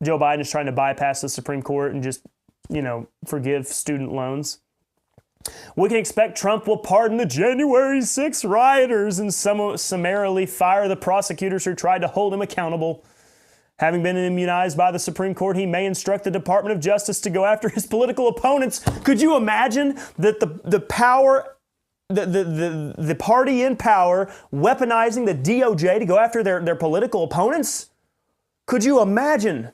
Joe Biden is trying to bypass the Supreme Court and just, forgive student loans? We can expect Trump will pardon the January 6th rioters and summarily fire the prosecutors who tried to hold him accountable. Having been immunized by the Supreme Court, he may instruct the Department of Justice to go after his political opponents. Could you imagine that the party in power weaponizing the DOJ to go after their political opponents? Could you imagine?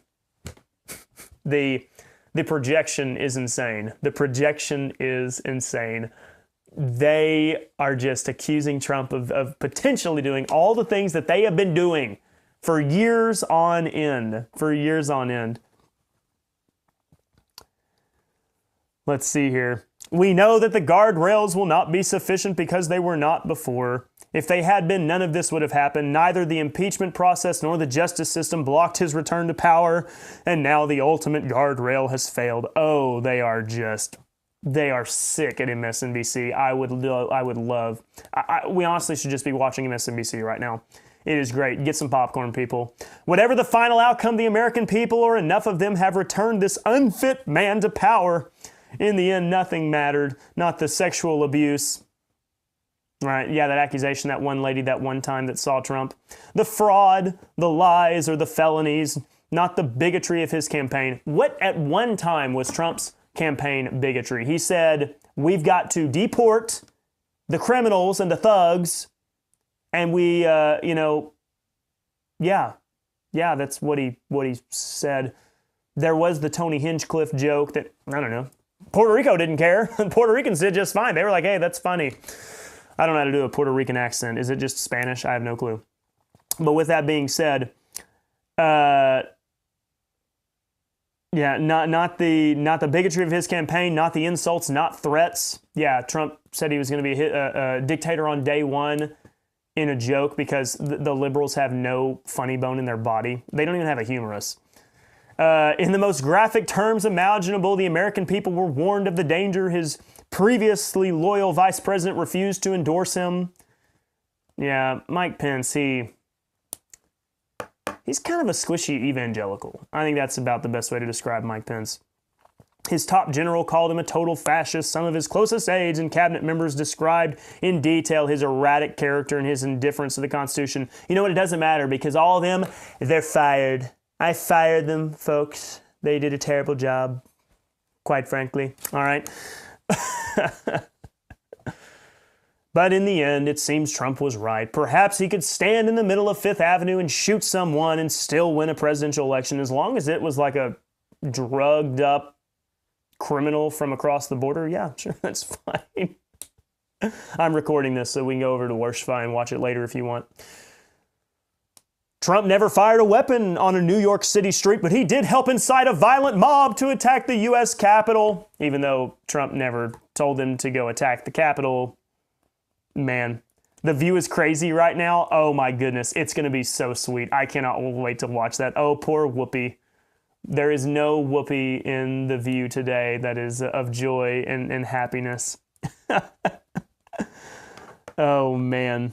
The projection is insane. The projection is insane. They are just accusing Trump of potentially doing all the things that they have been doing for years on end. Let's see here. We know that the guardrails will not be sufficient because they were not before. If they had been, none of this would have happened. Neither the impeachment process nor the justice system blocked his return to power, and now the ultimate guardrail has failed. Oh, they are sick at MSNBC. We honestly should just be watching MSNBC right now. It is great. Get some popcorn, people. Whatever the final outcome, the American people, or enough of them, have returned this unfit man to power. In the end, nothing mattered. Not the sexual abuse. Right, yeah, that accusation, that one lady that one time that saw Trump. The fraud, the lies, or the felonies. Not the bigotry of his campaign. What at one time was Trump's campaign bigotry? He said, we've got to deport the criminals and the thugs. And we, that's what he said. There was the Tony Hinchcliffe joke that, I don't know, Puerto Rico didn't care. Puerto Ricans did just fine. They were like, hey, that's funny. I don't know how to do a Puerto Rican accent. Is it just Spanish? I have no clue. But with that being said, not the bigotry of his campaign, not the insults, not threats. Yeah, Trump said he was going to be a dictator on day one in a joke because the liberals have no funny bone in their body. They don't even have a humorous. In the most graphic terms imaginable, the American people were warned of the danger. His previously loyal vice president refused to endorse him. Yeah, Mike Pence, he's kind of a squishy evangelical. I think that's about the best way to describe Mike Pence. His top general called him a total fascist. Some of his closest aides and cabinet members described in detail his erratic character and his indifference to the Constitution. You know what? It doesn't matter because all of them, they're fired. I fired them, folks. They did a terrible job, quite frankly. All right. But in the end, it seems Trump was right. Perhaps he could stand in the middle of Fifth Avenue and shoot someone and still win a presidential election as long as it was like a drugged up criminal from across the border. Yeah, sure, that's fine. I'm recording this so we can go over to Worshify and watch it later if you want. Trump never fired a weapon on a New York City street, but he did help incite a violent mob to attack the U.S. Capitol, even though Trump never told them to go attack the Capitol. Man, the view is crazy right now. Oh my goodness, it's going to be so sweet. I cannot wait to watch that. Oh, poor Whoopi. There is no Whoopi in the view today that is of joy and happiness. Oh man.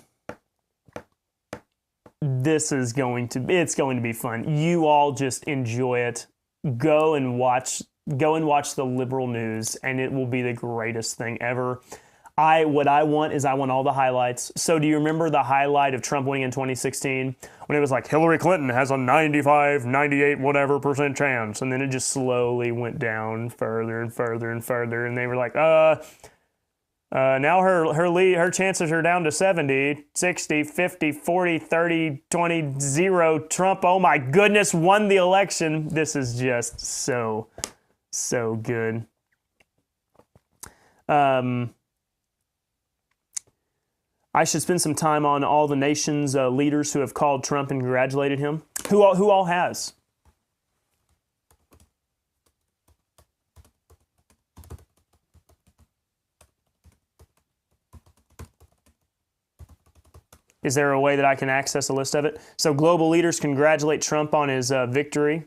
It's going to be fun. You all just enjoy it. Go and watch the liberal news, and it will be the greatest thing ever. What I want is I want all the highlights. So do you remember the highlight of Trump winning in 2016 when it was like Hillary Clinton has a 95, 98, whatever percent chance, and then it just slowly went down further and further and further, and they were like, now her chances are down to 70, 60, 50, 40, 30, 20, 0. Trump, oh my goodness, won the election. This is just so good. I should spend some time on all the nation's leaders who have called Trump and congratulated him. Who all has? Is there a way that I can access a list of it? So global leaders congratulate Trump on his victory.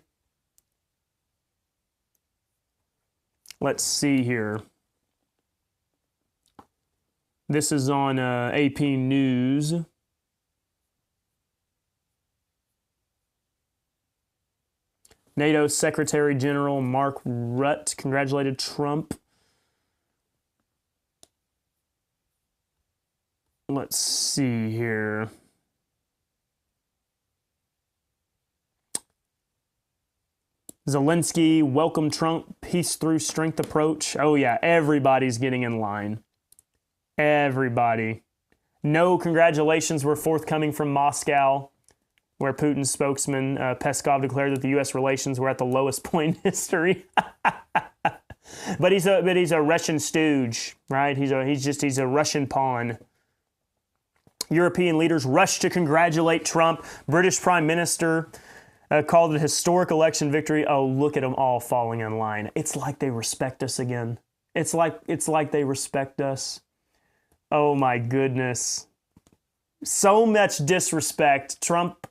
Let's see here. This is on AP News. NATO Secretary General Mark Rutte congratulated Trump. Let's see here. Zelensky welcomed Trump peace through strength approach. Oh yeah, everybody's getting in line. Everybody. No congratulations were forthcoming from Moscow, where Putin's spokesman Peskov declared that the U.S. relations were at the lowest point in history. But he's a Russian stooge, right? He's a Russian pawn. European leaders rushed to congratulate Trump. British Prime Minister called it a historic election victory. Oh, look at them all falling in line. It's like they respect us again. It's like they respect us. Oh my goodness. So much disrespect. Trump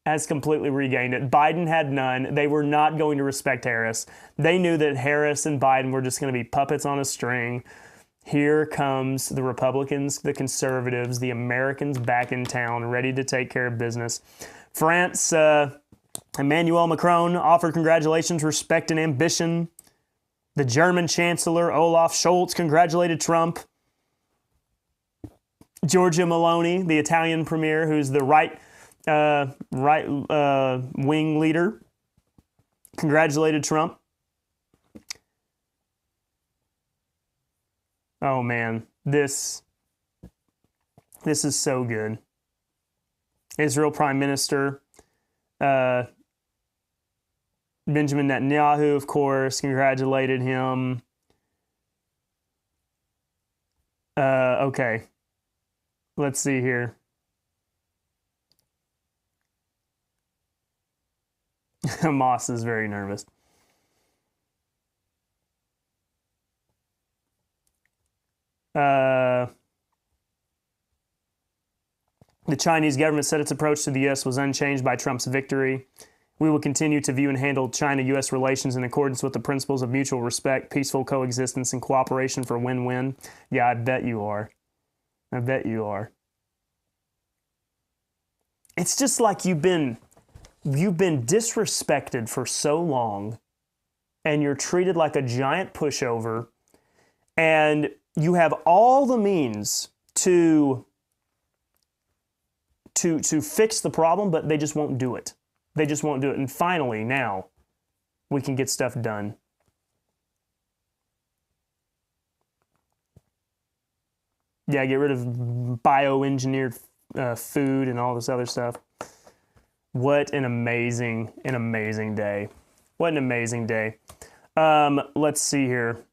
has completely regained it. Biden had none. They were not going to respect Harris. They knew that Harris and Biden were just going to be puppets on a string. Here comes the Republicans, the conservatives, the Americans back in town, ready to take care of business. France, Emmanuel Macron offered congratulations, respect, and ambition. The German Chancellor, Olaf Scholz, congratulated Trump. Giorgia Meloni, the Italian premier, who's the right wing leader, congratulated Trump. Oh man, this is so good. Israel Prime Minister Benjamin Netanyahu, of course, congratulated him. Okay. Let's see here. Moss is very nervous. The Chinese government said its approach to the U.S. was unchanged by Trump's victory. We will continue to view and handle China-U.S. relations in accordance with the principles of mutual respect, peaceful coexistence, and cooperation for win-win. Yeah, I bet you are. I bet you are. It's just like you've been disrespected for so long, and you're treated like a giant pushover, and you have all the means to fix the problem, but they just won't do it. They just won't do it. And finally, now, we can get stuff done. Yeah, get rid of bioengineered food and all this other stuff. What an amazing day. What an amazing day. Let's see here.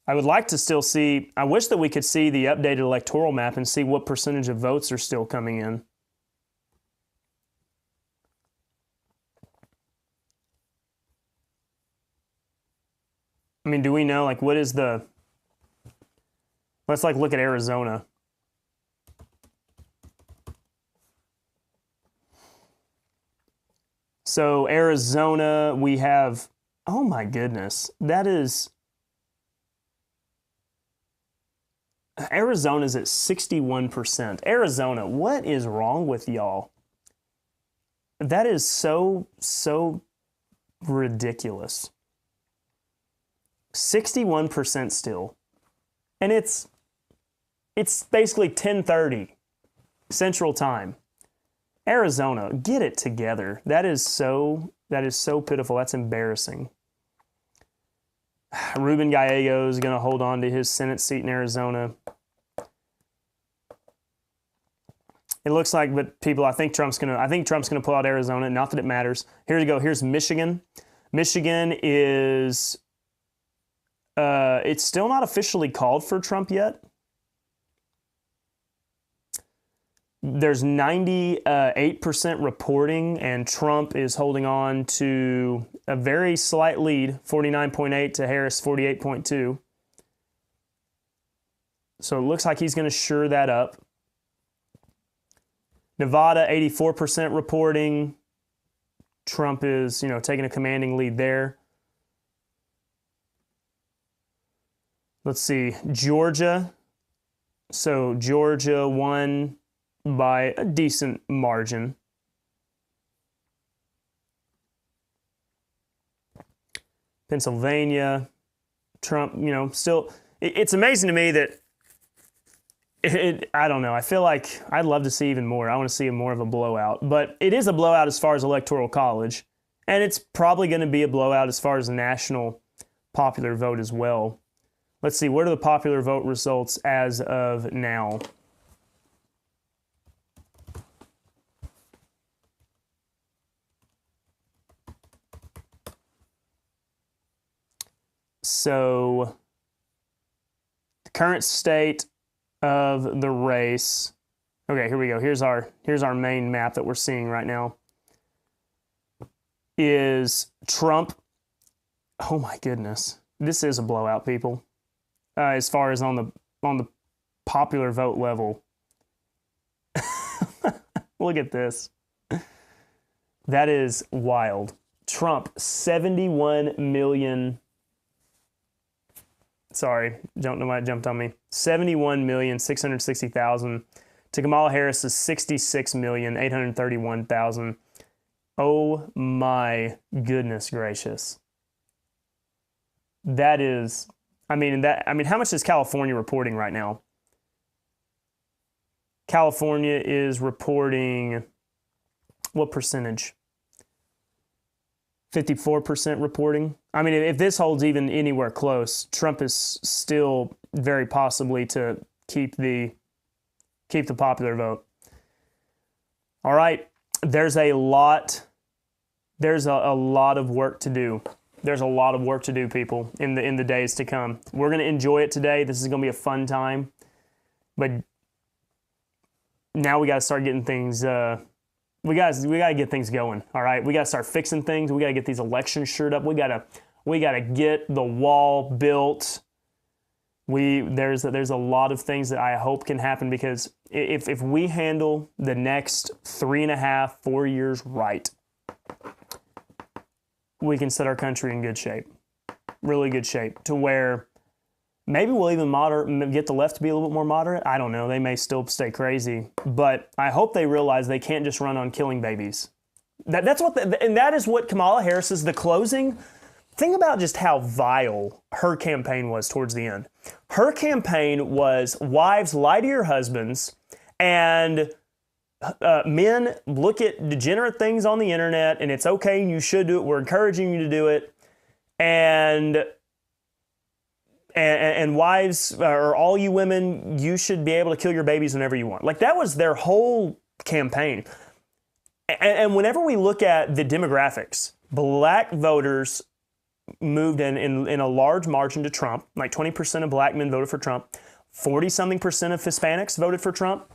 I would like to still see, I wish that we could see the updated electoral map and see what percentage of votes are still coming in. I mean, do we know, like, what is the, let's, like, look at Arizona. So, Arizona, we have, oh my goodness, that is, Arizona's at 61%. Arizona, what is wrong with y'all? That is so ridiculous. 61% still. And it's basically 10:30 Central Time. Arizona, get it together. That is so pitiful. That's embarrassing. Ruben Gallego is going to hold on to his Senate seat in Arizona. It looks like, but people, I think Trump's going to pull out Arizona. Not that it matters. Here you go. Here's Michigan. Michigan is, it's still not officially called for Trump yet. There's 98% reporting, and Trump is holding on to a very slight lead, 49.8 to Harris 48.2. So it looks like he's going to shore that up. Nevada, 84% reporting. Trump is, taking a commanding lead there. Let's see, Georgia. So Georgia won by a decent margin. Pennsylvania, Trump, still, it's amazing to me that I don't know. I feel like I'd love to see even more. I want to see more of a blowout, but it is a blowout as far as Electoral College, and it's probably going to be a blowout as far as the national popular vote as well. Let's see, what are the popular vote results as of now? So, the current state of the race. Okay, here we go. Here's our main map that we're seeing right now. Is Trump? Oh my goodness, this is a blowout, people. As far as on the popular vote level, look at this. That is wild. Trump 71 million. Sorry, don't know why it jumped on me. 71,660,000 to Kamala Harris is 66,831,000. Oh my goodness gracious. That is, how much is California reporting right now? California is reporting what percentage? 54% reporting. If this holds even anywhere close, Trump is still very possibly to keep the popular vote. All right, there's a lot of work to do. There's a lot of work to do, people, in the days to come. We're going to enjoy it today. This is going to be a fun time, but now we got to start getting things. We got to get things going. All right, we got to start fixing things. We got to get these elections shored up. We got to get the wall built. There's a lot of things that I hope can happen, because if we handle the next 3.5, 4 years right, we can set our country in good shape, really good shape, to where maybe we'll even get the left to be a little bit more moderate. I don't know. They may still stay crazy, but I hope they realize they can't just run on killing babies. That is what Kamala Harris is. The closing. Think about just how vile her campaign was towards the end. Her campaign was, wives, lie to your husbands, and men, look at degenerate things on the internet, and it's okay and you should do it. We're encouraging you to do it. And wives, or all you women, you should be able to kill your babies whenever you want. Like, that was their whole campaign. And whenever we look at the demographics, black voters moved in a large margin to Trump. Like 20% of black men voted for Trump. 40-something% of Hispanics voted for Trump.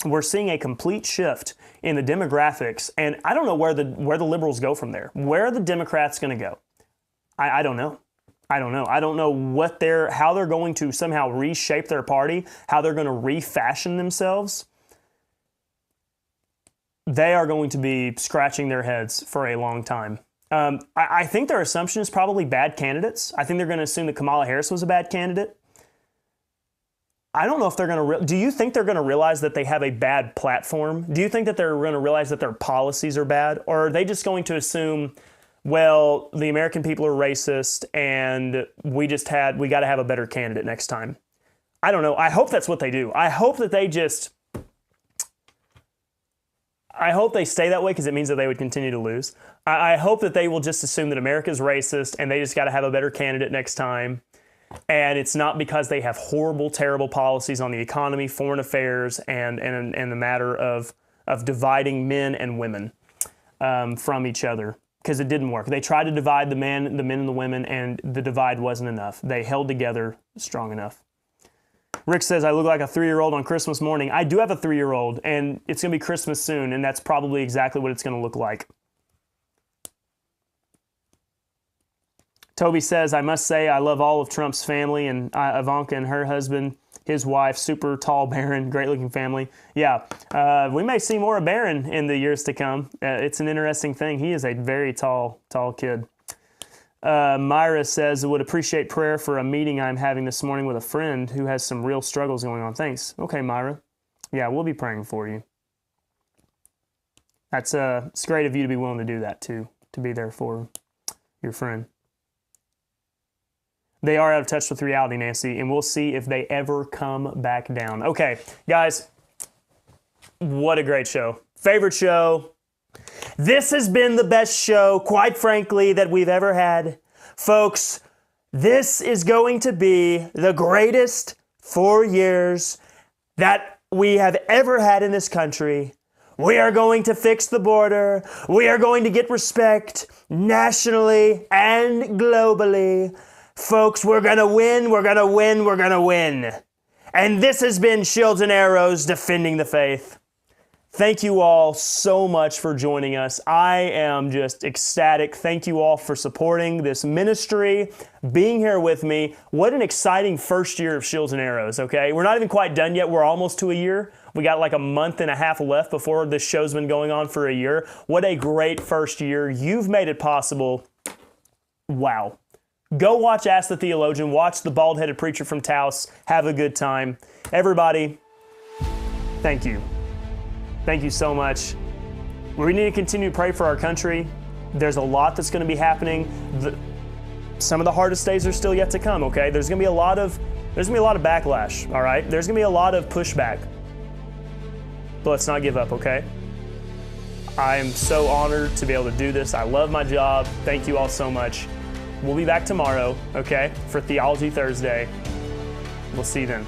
We're seeing a complete shift in the demographics, and I don't know where the liberals go from there. Where are the Democrats going to go? I don't know. I don't know. I don't know how they're going to somehow reshape their party, how they're going to refashion themselves. They are going to be scratching their heads for a long time. I think their assumption is probably bad candidates. I think they're going to assume that Kamala Harris was a bad candidate. I don't know if they're going to... Do you think they're going to realize that they have a bad platform? Do you think that they're going to realize that their policies are bad? Or are they just going to assume, well, the American people are racist and we got to have a better candidate next time. I don't know. I hope that's what they do. I hope they stay that way because it means that they would continue to lose. I hope that they will just assume that America's racist and they just got to have a better candidate next time. And it's not because they have horrible, terrible policies on the economy, foreign affairs, and the matter of dividing men and women from each other, because it didn't work. They tried to divide the men and the women, and the divide wasn't enough. They held together strong enough. Rick says, I look like a 3-year-old on Christmas morning. I do have a 3-year-old, and it's going to be Christmas soon, and that's probably exactly what it's going to look like. Toby says, I must say I love all of Trump's family and Ivanka and her husband, his wife, super tall Barron, great-looking family. Yeah, we may see more of Barron in the years to come. It's an interesting thing. He is a very tall kid. Myra says, I would appreciate prayer for a meeting I'm having this morning with a friend who has some real struggles going on. Thanks. Okay, Myra. Yeah, we'll be praying for you. It's great of you to be willing to do that too, to be there for your friend. They are out of touch with reality, Nancy, and we'll see if they ever come back down. Okay, guys, what a great show. Favorite show. This has been the best show, quite frankly, that we've ever had. Folks, this is going to be the greatest 4 years that we have ever had in this country. We are going to fix the border. We are going to get respect nationally and globally. Folks, we're going to win, we're going to win, we're going to win. And this has been Shields and Arrows Defending the Faith. Thank you all so much for joining us. I am just ecstatic. Thank you all for supporting this ministry, being here with me. What an exciting first year of Shields and Arrows, okay? We're not even quite done yet. We're almost to a year. We got like a month and a half left before this show's been going on for a year. What a great first year. You've made it possible. Wow. Go watch Ask the Theologian. Watch the bald-headed preacher from Taos. Have a good time. Everybody, thank you. Thank you so much. We need to continue to pray for our country. There's a lot that's going to be happening. Some of the hardest days are still yet to come, okay? There's going to be a lot of backlash, all right? There's going to be a lot of pushback. But let's not give up, okay? I am so honored to be able to do this. I love my job. Thank you all so much. We'll be back tomorrow, okay, for Theology Thursday. We'll see you then.